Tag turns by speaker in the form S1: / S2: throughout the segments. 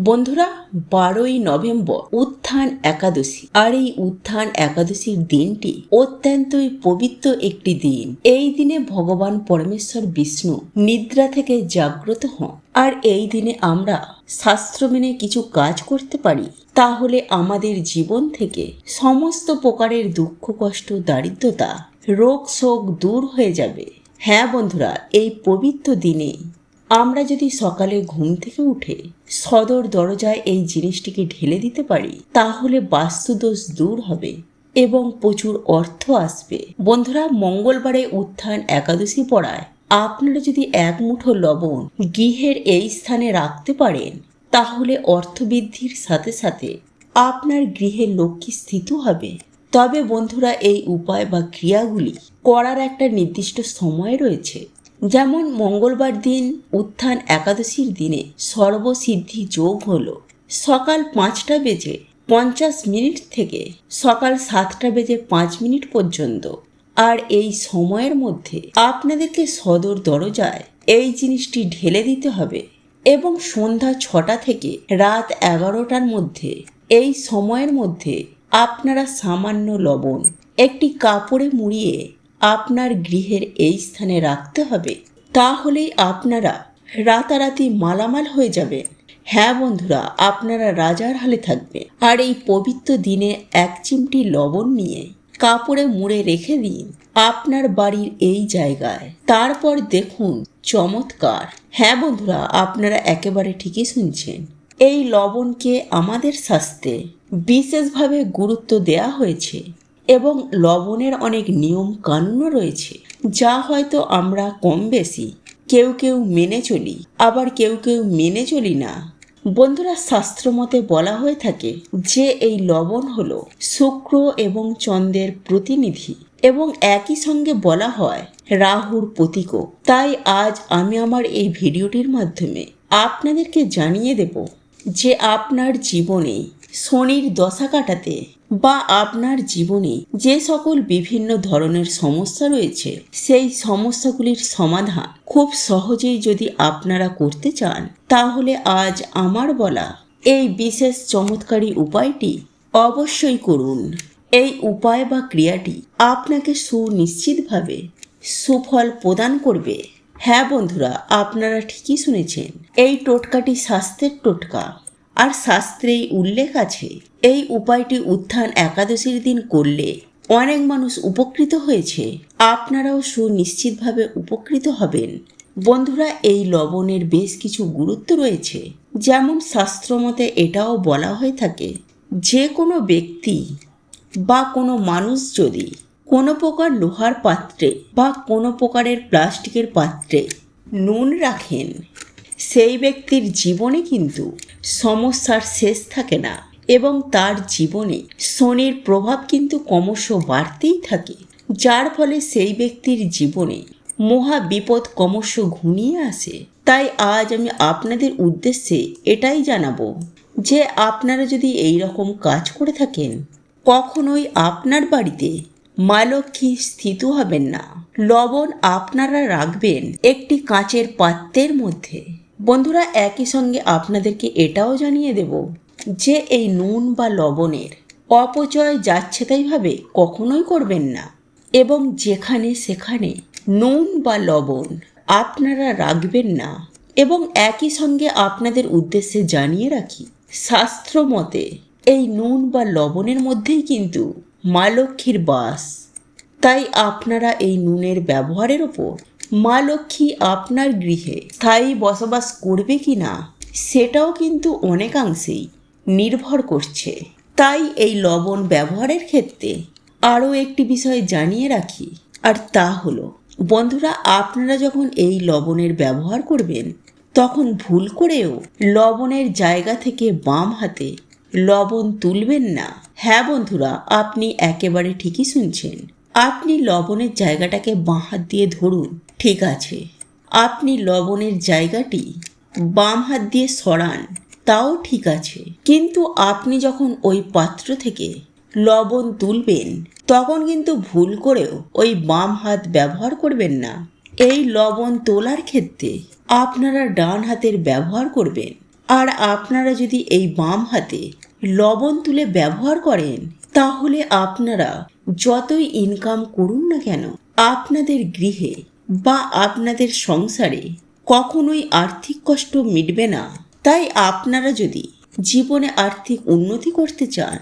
S1: বন্ধুরা, 12ই নভেম্বর উত্থান একাদশী। আর এই উত্থান একাদশীর দিনটি অত্যন্তই পবিত্র একটি দিন। এই দিনে ভগবান পরমেশ্বর বিষ্ণু নিদ্রা থেকে জাগ্রত হন। আর এই দিনে আমরা শাস্ত্র মেনে কিছু কাজ করতে পারি, তাহলে আমাদের জীবন থেকে সমস্ত প্রকারের দুঃখ, কষ্ট, দারিদ্রতা, রোগ শোক দূর হয়ে যাবে। হ্যাঁ বন্ধুরা, এই পবিত্র দিনে আমরা যদি সকালে ঘুম থেকে উঠে সদর দরজায় এই জিনিসটিকে ঢেলে দিতে পারি, তাহলে বাস্তুদোষ দূর হবে এবং প্রচুর অর্থ আসবে। বন্ধুরা, মঙ্গলবারে উত্থান একাদশী পড়ায় আপনারা যদি এক মুঠো লবণ গৃহের এই স্থানে রাখতে পারেন, তাহলে অর্থবৃদ্ধির সাথে সাথে আপনার গৃহে লক্ষ্মী স্থিত হবে। তবে বন্ধুরা, এই উপায় বা ক্রিয়াগুলি করার একটা নির্দিষ্ট সময় রয়েছে। যেমন মঙ্গলবার দিন উত্থান একাদশীর দিনে সর্বসিদ্ধি যোগ হলো সকাল 5:50 থেকে সকাল 7:05 পর্যন্ত। আর এই সময়ের মধ্যে আপনাদেরকে সদর দরজায় এই জিনিসটি ঢেলে দিতে হবে এবং সন্ধ্যা 6টা থেকে রাত 11টার মধ্যে, এই সময়ের মধ্যে আপনারা সামান্য লবণ একটি কাপড়ে মুড়িয়ে আপনার গৃহের এই স্থানে রাখতে হবে। তাহলেই আপনারা রাতারাতি মালামাল হয়ে যাবেন। হ্যাঁ বন্ধুরা, আপনারা রাজার হালে থাকবেন। আর এই পবিত্র দিনে এক চিমটি লবণ নিয়ে কাপড়ে মুড়ে রেখে দিন আপনার বাড়ির এই জায়গায়। তারপর দেখুন চমৎকার। হ্যাঁ বন্ধুরা, আপনারা একেবারে ঠিকই শুনছেন। এই লবণকে আমাদের শাস্ত্রে বিশেষভাবে গুরুত্ব দেয়া হয়েছে এবং লবণের অনেক নিয়ম কানুনও রয়েছে, যা হয়তো আমরা কম বেশি কেউ কেউ মেনে চলি, আবার কেউ কেউ মেনে চলি না। বন্ধুরা, শাস্ত্রমতে বলা হয়ে থাকে যে এই লবণ হলো শুক্র এবং চন্দ্রের প্রতিনিধি এবং একই সঙ্গে বলা হয় রাহুর প্রতীকও। তাই আজ আমি আমার এই ভিডিওটির মাধ্যমে আপনাদেরকে জানিয়ে দেব যে আপনার জীবনে শনির দশা কাটাতে বা আপনার জীবনে যে সকল বিভিন্ন ধরনের সমস্যা রয়েছে, সেই সমস্যাগুলির সমাধান খুব সহজেই যদি আপনারা করতে চান, তাহলে আজ আমার বলা এই বিশেষ চমৎকারী উপায়টি অবশ্যই করুন। এই উপায় বা ক্রিয়াটি আপনাকে সুনিশ্চিতভাবে সুফল প্রদান করবে। হ্যাঁ বন্ধুরা, আপনারা ঠিকই শুনেছেন। এই টোটকাটি স্বাস্থ্যের টোটকা। আর শাস্ত্রেই উল্লেখ আছে এই উপায়টি উত্থান একাদশীর দিন করলে অনেক মানুষ উপকৃত হয়েছে। আপনারাও সুনিশ্চিতভাবে উপকৃত হবেন। বন্ধুরা, এই লবণের বেশ কিছু গুরুত্ব রয়েছে। যেমন শাস্ত্রমতে এটাও বলা হয়ে থাকে, যে কোনো ব্যক্তি বা কোনো মানুষ যদি কোনো প্রকার লোহার পাত্রে বা কোনো প্রকারের প্লাস্টিকের পাত্রে নুন রাখেন, সেই ব্যক্তির জীবনে কিন্তু সমস্যার শেষ থাকে না এবং তার জীবনে শনির প্রভাব কিন্তু ক্রমশ বাড়তেই থাকে, যার ফলে সেই ব্যক্তির জীবনে মহা বিপদ ক্রমশ ঘনিয়ে আসে। তাই আজ আমি আপনাদের উদ্দেশ্যে এটাই জানাবো যে আপনারা যদি এই রকম কাজ করে থাকেন, কখনোই আপনার বাড়িতে মা লক্ষ্মী স্থিত হবেন না। লবণ আপনারা রাখবেন একটি কাঁচের পাত্রের মধ্যে। বন্ধুরা, একই সঙ্গে আপনাদেরকে এটাও জানিয়ে দেব যে এই নুন বা লবণের অপচয় যাচ্ছেতাইভাবে কখনোই করবেন না এবং যেখানে সেখানে নুন বা লবণ আপনারা রাখবেন না। এবং একই সঙ্গে আপনাদের উদ্দেশ্যে জানিয়ে রাখি, শাস্ত্র মতে এই নুন বা লবণের মধ্যেই কিন্তু মা লক্ষ্মীর বাস। তাই আপনারা এই নুনের ব্যবহারের ওপর মা লক্ষ্মী আপনার গৃহে স্থায়ী বসবাস করবে কি না, সেটাও কিন্তু অনেকাংশেই নির্ভর করছে। তাই এই লবণ ব্যবহারের ক্ষেত্রে আরও একটি বিষয় জানিয়ে রাখি, আর তা হলো বন্ধুরা, আপনারা যখন এই লবণের ব্যবহার করবেন, তখন ভুল করেও লবণের জায়গা থেকে বাম হাতে লবণ তুলবেন না। হ্যাঁ বন্ধুরা, আপনি একেবারে ঠিকই শুনছেন। আপনি লবণের জায়গাটাকে বাঁ হাত দিয়ে ধরুন, ঠিক আছে। আপনি লবণের জায়গাটি বাম হাত দিয়ে সরান, তাও ঠিক আছে। কিন্তু আপনি যখন ওই পাত্র থেকে লবণ তুলবেন, তখন কিন্তু ভুল করেও ওই বাম হাত ব্যবহার করবেন না। এই লবণ তোলার ক্ষেত্রে আপনারা ডান হাতের ব্যবহার করবেন। আর আপনারা যদি এই বাম হাতে লবণ তুলে ব্যবহার করেন, তাহলে আপনারা যতই ইনকাম করুন না কেন, আপনাদের গৃহে বা আপনাদের সংসারে কখনোই আর্থিক কষ্ট মিটবে না। তাই আপনারা যদি জীবনে আর্থিক উন্নতি করতে চান,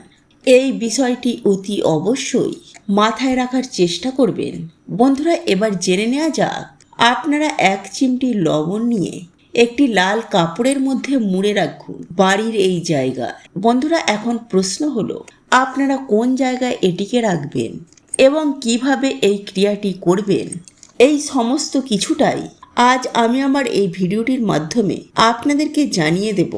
S1: এই বিষয়টি অতি অবশ্যই মাথায় রাখার চেষ্টা করবেন। বন্ধুরা, এবার জেনে নেওয়া যাক, আপনারা 1 চিমটি লবণ নিয়ে একটি লাল কাপড়ের মধ্যে মুড়ে রাখুন বাড়ির এই জায়গায়। বন্ধুরা, এখন প্রশ্ন হলো, আপনারা কোন জায়গায় এটিকে রাখবেন এবং কিভাবে এই ক্রিয়াটি করবেন, এই সমস্ত কিছুটাই আজ আমি আমার এই ভিডিওটির মাধ্যমে আপনাদেরকে জানিয়ে দেব।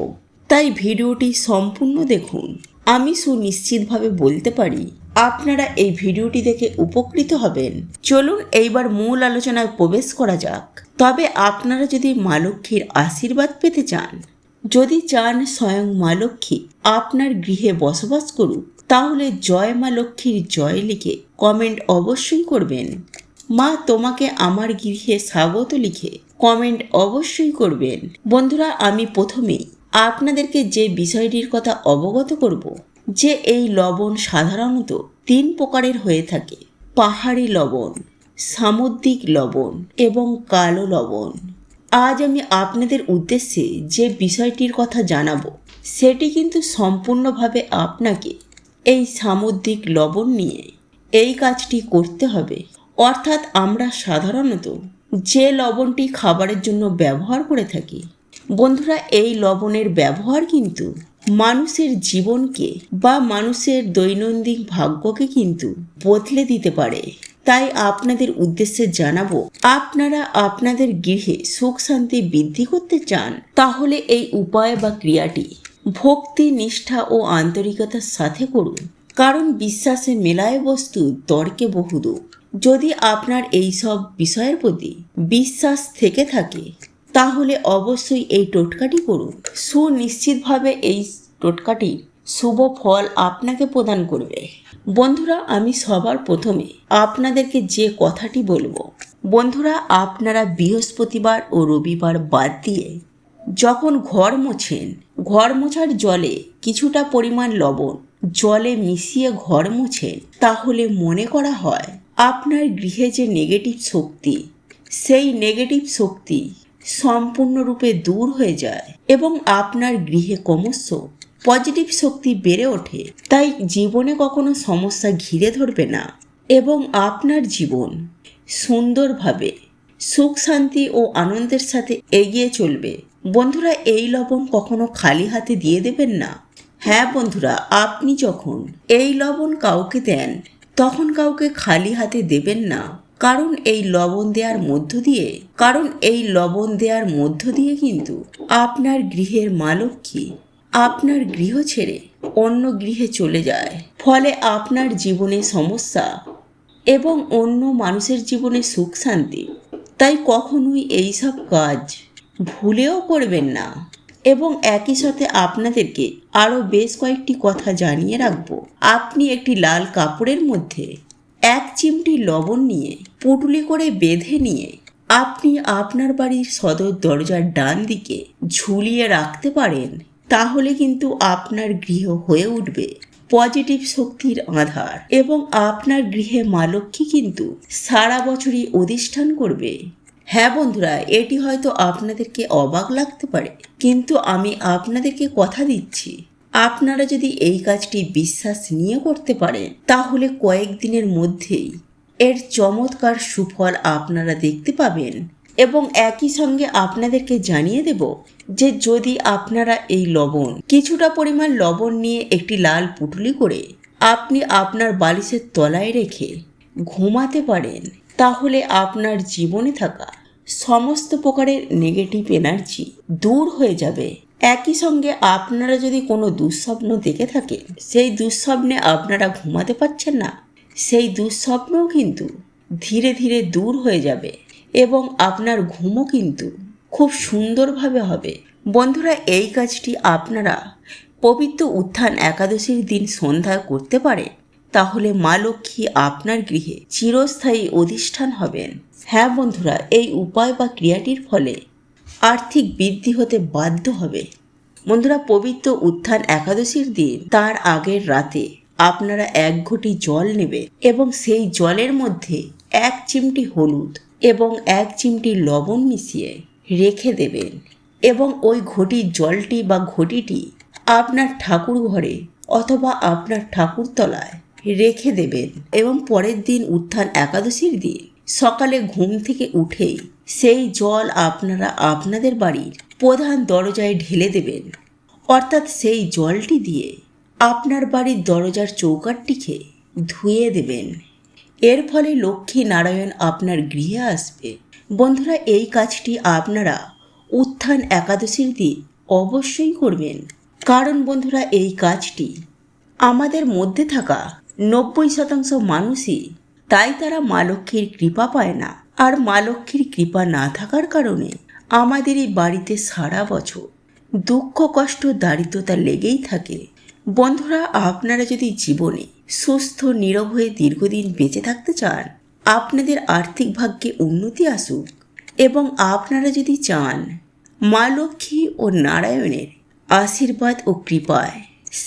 S1: তাই ভিডিওটি সম্পূর্ণ দেখুন। আমি সুনিশ্চিতভাবে বলতে পারি আপনারা এই ভিডিওটি দেখে উপকৃত হবেন। চলুন এইবার মূল আলোচনায় প্রবেশ করা যাক। তবে আপনারা যদি মা লক্ষ্মীর আশীর্বাদ পেতে চান, যদি চান স্বয়ং মা লক্ষ্মী আপনার গৃহে বসবাস করুক, তাহলে জয় মা লক্ষ্মীর জয় লিখে কমেন্ট অবশ্যই করবেন। মা তোমাকে আমার গৃহে স্বাগত লিখে কমেন্ট অবশ্যই করবেন। বন্ধুরা, আমি প্রথমেই আপনাদেরকে যে বিষয়টির কথা অবগত করব, যে এই লবণ সাধারণত 3 প্রকারের হয়ে থাকে: পাহাড়ি লবণ, সামুদ্রিক লবণ এবং কালো লবণ। আজ আমি আপনাদের উদ্দেশ্যে যে বিষয়টির কথা জানাবো, সেটি কিন্তু সম্পূর্ণভাবে আপনাকে এই সামুদ্রিক লবণ নিয়ে এই কাজটি করতে হবে। অর্থাৎ আমরা সাধারণত যে লবণটি খাবারের জন্য ব্যবহার করে থাকি, বন্ধুরা, এই লবণের ব্যবহার কিন্তু মানুষের জীবনকে বা মানুষের দৈনন্দিন ভাগ্যকে কিন্তু বদলে দিতে পারে। তাই আপনাদের উদ্দেশ্যে জানাবো, আপনারা আপনাদের গৃহে সুখ শান্তি বৃদ্ধি করতে চান, তাহলে এই উপায় বা ক্রিয়াটি ভক্তি, নিষ্ঠা ও আন্তরিকতার সাথে করুন। কারণ বিশ্বাসে মেলায় বস্তু, তর্কে বহুদূর। যদি আপনার এই সব বিষয়ের প্রতি বিশ্বাস থেকে থাকে, তাহলে অবশ্যই এই টোটকাটি করুন। সুনিশ্চিতভাবে এই টোটকাটি শুভ ফল আপনাকে প্রদান করবে। বন্ধুরা, আমি সবার প্রথমে আপনাদেরকে যে কথাটি বলবো, বন্ধুরা, আপনারা বৃহস্পতিবার ও রবিবার বাদ দিয়ে যখন ঘর মোছেন, ঘর মোছার জলে কিছুটা পরিমাণ লবণ জলে মিশিয়ে ঘর মোছেন, তাহলে মনে করা হয় আপনার গৃহে যে নেগেটিভ শক্তি, সেই নেগেটিভ শক্তি সম্পূর্ণরূপে দূর হয়ে যায় এবং আপনার গৃহে ক্রমশ পজিটিভ শক্তি বেড়ে ওঠে। তাই জীবনে কখনো সমস্যা ঘিরে ধরবে না এবং আপনার জীবন সুন্দরভাবে সুখ শান্তি ও আনন্দের সাথে এগিয়ে চলবে। বন্ধুরা, এই লবণ কখনো খালি হাতে দিয়ে দেবেন না। হ্যাঁ বন্ধুরা, আপনি যখন এই লবণ কাউকে দেন, তখন কাউকে খালি হাতে দেবেন না। কারণ এই লবণ দেওয়ার মধ্য দিয়ে কিন্তু আপনার গৃহের মা লক্ষ্মী আপনার গৃহ ছেড়ে অন্য গৃহে চলে যায়। ফলে আপনার জীবনে সমস্যা এবং অন্য মানুষের জীবনে সুখ শান্তি। তাই কখনোই এইসব কাজ ভুলেও করবেন না। এবং একই সাথে আপনাদেরকে আরও বেশ কয়েকটি কথা জানিয়ে রাখবো। আপনি একটি লাল কাপড়ের মধ্যে 1 চিমটি লবণ নিয়ে পুটুলি করে বেঁধে নিয়ে আপনি আপনার বাড়ির সদর দরজার ডান দিকে ঝুলিয়ে রাখতে পারেন। তাহলে কিন্তু আপনার গৃহ হয়ে উঠবে পজিটিভ শক্তির আধার এবং আপনার গৃহে মা লক্ষ্মী কিন্তু সারা বছরই অধিষ্ঠান করবে। হ্যাঁ বন্ধুরা, এটি হয়তো আপনাদেরকে অবাক লাগতে পারে, কিন্তু আমি আপনাদেরকে কথা দিচ্ছি, আপনারা যদি এই কাজটি বিশ্বাস নিয়ে করতে পারেন, তাহলে কয়েকদিনের মধ্যেই এর চমৎকার সুফল আপনারা দেখতে পাবেন। এবং একই সঙ্গে আপনাদেরকে জানিয়ে দেব যে যদি আপনারা এই লবণ, কিছুটা পরিমাণ লবণ নিয়ে একটি লাল পুটুলি করে আপনি আপনার বালিশের তলায় রেখে ঘুমাতে পারেন, তাহলে আপনার জীবনে থাকা সমস্ত প্রকারের নেগেটিভ এনার্জি দূর হয়ে যাবে। একই সঙ্গে আপনারা যদি কোনো দুঃস্বপ্ন দেখে থাকেন, সেই দুঃস্বপ্নে আপনারা ঘুমাতে পারছেন না, সেই দুঃস্বপ্নও কিন্তু ধীরে ধীরে দূর হয়ে যাবে এবং আপনার ঘুমও কিন্তু খুব সুন্দরভাবে হবে। বন্ধুরা, এই কাজটি আপনারা পবিত্র উত্থান একাদশীর দিন সন্ধ্যায় করতে পারেন, তাহলে মা লক্ষ্মী আপনার গৃহে চিরস্থায়ী অধিষ্ঠান হবেন। হ্যাঁ বন্ধুরা, এই উপায় বা ক্রিয়াটির ফলে আর্থিক বৃদ্ধি হতে বাধ্য হবে। বন্ধুরা, পবিত্র উত্থান একাদশীর দিন তার আগের রাতে আপনারা 1 ঘটি জল নেবেন এবং সেই জলের মধ্যে 1 চিমটি হলুদ এবং 1 চিমটি লবণ মিশিয়ে রেখে দেবেন এবং ওই ঘটির জলটি বা ঘটিটি আপনার ঠাকুর ঘরে অথবা আপনার ঠাকুরতলায় রেখে দেবেন এবং পরের দিন উত্থান একাদশীর দিন সকালে ঘুম থেকে উঠেই সেই জল আপনারা আপনাদের বাড়ির প্রধান দরজায় ঢেলে দেবেন। অর্থাৎ সেই জলটি দিয়ে আপনার বাড়ির দরজার চৌকাঠটিকে ধুয়ে দেবেন। এর ফলে লক্ষ্মী নারায়ণ আপনার গৃহে আসবে। বন্ধুরা, এই কাজটি আপনারা উত্থান একাদশীর দিন অবশ্যই করবেন, কারণ বন্ধুরা এই কাজটি আমাদের মধ্যে থাকা 90% মানুষই তাই তারা মা লক্ষ্মীর কৃপা পায় না। আর মা লক্ষ্মীর কৃপা না থাকার কারণে আমাদের এই বাড়িতে সারা বছর দুঃখ কষ্ট দারিদ্রতা লেগেই থাকে। বন্ধুরা, আপনারা যদি জীবনে সুস্থ নীরব হয়ে দীর্ঘদিন বেঁচে থাকতে চান, আপনাদের আর্থিক ভাগ্যে উন্নতি আসুক এবং আপনারা যদি চান মা লক্ষ্মী ও নারায়ণের আশীর্বাদ ও কৃপায়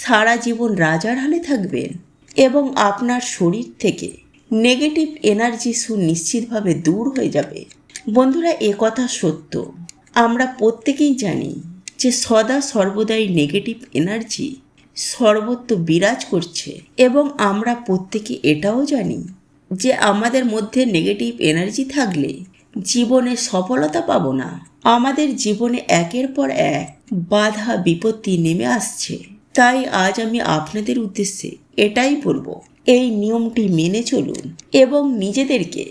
S1: সারা জীবন রাজার হালে থাকবেন এবং আপনার শরীর থেকে নেগেটিভ এনার্জি সুনিশ্চিতভাবে দূর হয়ে যাবে। বন্ধুরা, কথা সত্য, আমরা প্রত্যেকেই জানি যে সদা সর্বদাই নেগেটিভ এনার্জি সর্বত্র বিরাজ করছে এবং আমরা প্রত্যেকে এটাও জানি যে আমাদের মধ্যে নেগেটিভ এনার্জি থাকলে জীবনে সফলতা পাবো না। আমাদের জীবনে একের পর এক বাধা বিপত্তি নেমে আসছে। তাই আজ আমি আপনাদের উদ্দেশ্যে এটাই বলবো, এই নিয়মটি মেনে চলুন এবং নিজেদেরকে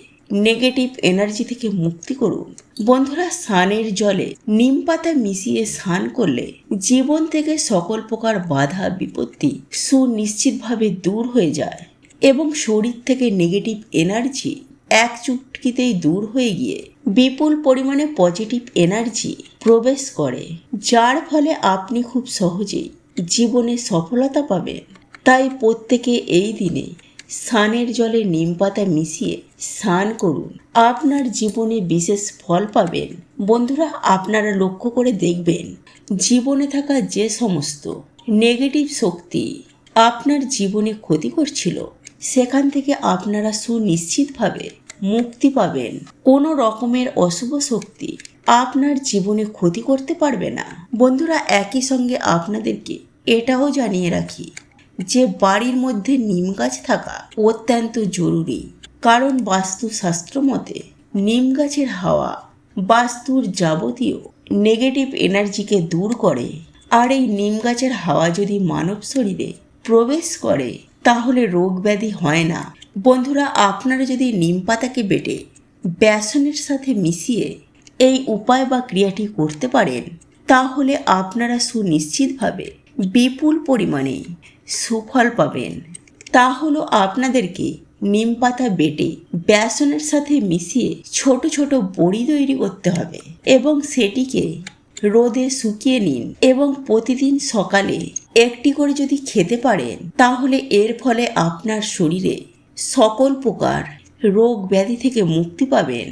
S1: নেগেটিভ এনার্জি থেকে মুক্তি করুন। বন্ধুরা, স্নানের জলে নিম পাতা মিশিয়ে স্নান করলে জীবন থেকে সকল প্রকার বাধা বিপত্তি সুনিশ্চিতভাবে দূর হয়ে যায় এবং শরীর থেকে নেগেটিভ এনার্জি এক চুটকিতেই দূর হয়ে গিয়ে বিপুল পরিমাণে পজিটিভ এনার্জি প্রবেশ করে, যার ফলে আপনি খুব সহজেই জীবনে সফলতা পাবেন। তাই প্রত্যেকে এই দিনে স্নানের জলে নিম পাতা মিশিয়ে স্নান করুন, আপনার জীবনে বিশেষ ফল পাবেন। বন্ধুরা, আপনারা লক্ষ্য করে দেখবেন জীবনে থাকা যে সমস্ত নেগেটিভ শক্তি আপনার জীবনে ক্ষতি করছিল, সেখান থেকে আপনারা সুনিশ্চিতভাবে মুক্তি পাবেন। কোনো রকমের অশুভ শক্তি আপনার জীবনে ক্ষতি করতে পারবে না। বন্ধুরা, একই সঙ্গে আপনাদেরকে এটাও জানিয়ে রাখি যে বাড়ির মধ্যে নিম গাছ থাকা অত্যন্ত জরুরি, কারণ বাস্তুশাস্ত্র মতে নিম গাছের হাওয়া বাস্তুর যাবতীয় নেগেটিভ এনার্জিকে দূর করে। আর এই নিম গাছের হাওয়া যদি মানব শরীরে প্রবেশ করে তাহলে রোগ ব্যাধি হয় না। বন্ধুরা, আপনারা যদি নিম পাতাকে বেটে বেসনের সাথে মিশিয়ে এই উপায় বা ক্রিয়াটি করতে পারেন, তাহলে আপনারা সুনিশ্চিতভাবে বিপুল পরিমাণে সুফল পাবেন। তা হলো আপনাদেরকে নিম পাতা বেটে বেসনের সাথে মিশিয়ে ছোট ছোট বড়ি তৈরি করতে হবে এবং সেটিকে রোদে শুকিয়ে নিন এবং প্রতিদিন সকালে একটি করে যদি খেতে পারেন, তাহলে এর ফলে আপনার শরীরে সকল প্রকার রোগ ব্যাধি থেকে মুক্তি পাবেন